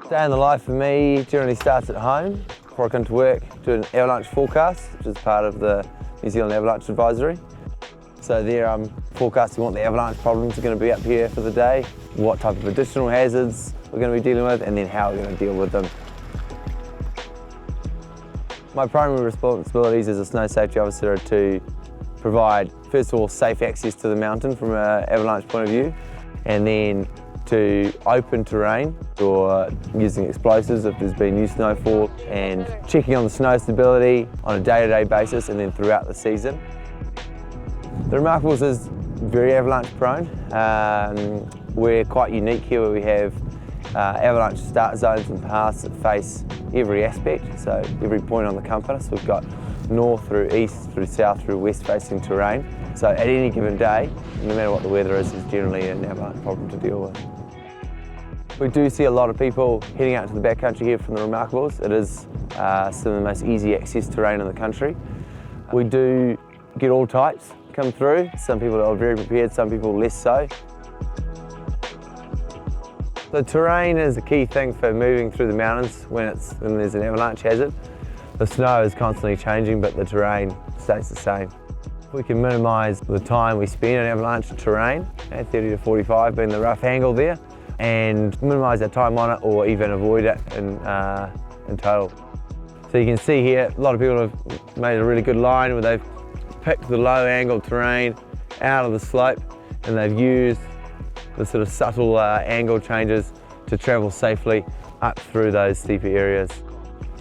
Day in the life for me generally starts at home before I come to work, do an avalanche forecast, which is part of the New Zealand Avalanche Advisory. So there I'm forecasting what the avalanche problems are going to be up here for the day, what type of additional hazards we're going to be dealing with, and then how we're going to deal with them. My primary responsibilities as a snow safety officer are to provide, first of all, safe access to the mountain from an avalanche point of view, and then to open terrain or using explosives if there's been new snowfall, and checking on the snow stability on a day-to-day basis and then throughout the season. The Remarkables is very avalanche prone. We're quite unique here where we have avalanche start zones and paths that face every aspect, so every point on the compass. We've got north through east, through south, through west facing terrain. So at any given day, no matter what the weather is, there's generally an avalanche problem to deal with. We do see a lot of people heading out to the backcountry here from the Remarkables. It is some of the most easy access terrain in the country. We do get all types come through. Some people are very prepared, some people less so. The terrain is a key thing for moving through the mountains when there's an avalanche hazard. The snow is constantly changing, but the terrain stays the same. We can minimise the time we spend in avalanche terrain, 30 to 45 being the rough angle there, and minimise our time on it or even avoid it in total. So you can see here, a lot of people have made a really good line where they've picked the low angle terrain out of the slope and they've used the sort of subtle angle changes to travel safely up through those steeper areas.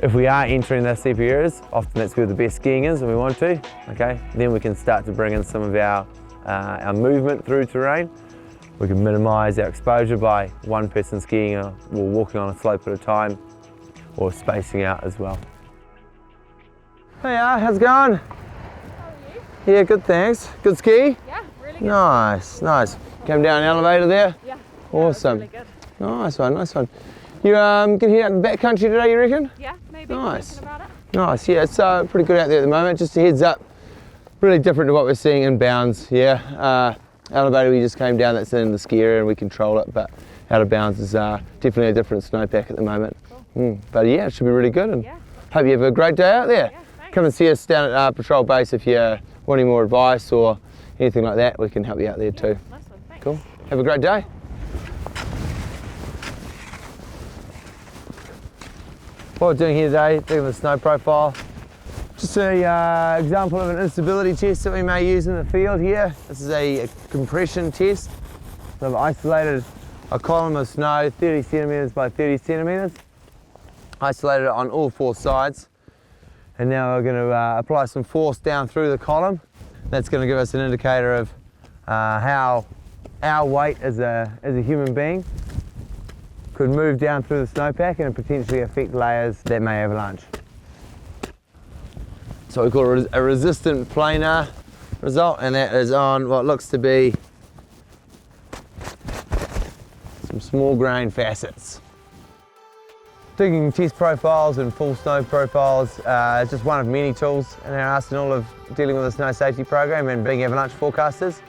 If we are entering those steeper areas, often that's where the best skiing is and we want to, okay? Then we can start to bring in some of our movement through terrain. We can minimise our exposure by one person skiing or walking on a slope at a time, or spacing out as well. Hey, how's it going? How are you? Yeah, good, thanks. Good ski? Yeah, really good. Nice, nice. Came down the elevator there? Yeah. Awesome. Really good. Nice one, nice one. You can head out in the backcountry today, you reckon? Yeah, maybe. Nice. Thinking about it. Nice, yeah, it's pretty good out there at the moment. Just a heads up, really different to what we're seeing inbounds, yeah. Elevator we just came down, that's in the ski area and we control it, but out of bounds is definitely a different snowpack at the moment. Cool. But yeah, it should be really good, and Yeah. hope you have a great day out there. Yeah, thanks. Come and see us down at Patrol Base if you want any more advice or anything like that, we can help you out there too. Nice one, thanks. Cool, have a great day. What we're doing here today, doing the snow profile. Just an example of an instability test that we may use in the field here. This is a compression test. So I've isolated a column of snow, 30 centimetres by 30 centimetres. Isolated it on all four sides. And now we're going to apply some force down through the column. That's going to give us an indicator of how our weight as a human being could move down through the snowpack and potentially affect layers that may avalanche. So we call it a resistant planar result, and that is on what looks to be some small grain facets. Digging test profiles and full snow profiles is just one of many tools in our arsenal of dealing with the snow safety program and being avalanche forecasters.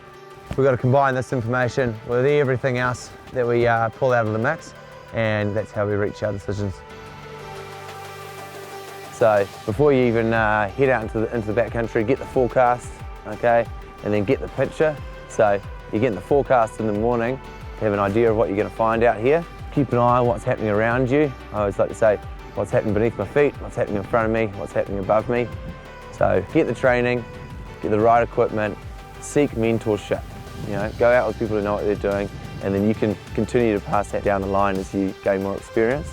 We've got to combine this information with everything else that we pull out of the mix, and that's how we reach our decisions. So before you even head out into the backcountry, get the forecast, okay, and then get the picture. So you're getting the forecast in the morning to have an idea of what you're going to find out here. Keep an eye on what's happening around you. I always like to say what's happening beneath my feet, what's happening in front of me, what's happening above me. So get the training, get the right equipment, seek mentorship. You know, go out with people who know what they're doing, and then you can continue to pass that down the line as you gain more experience.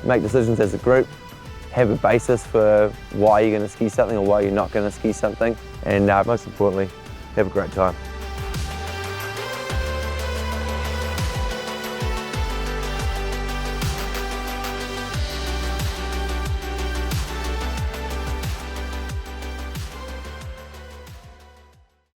Make decisions as a group. Have a basis for why you're going to ski something or why you're not going to ski something, and most importantly, have a great time.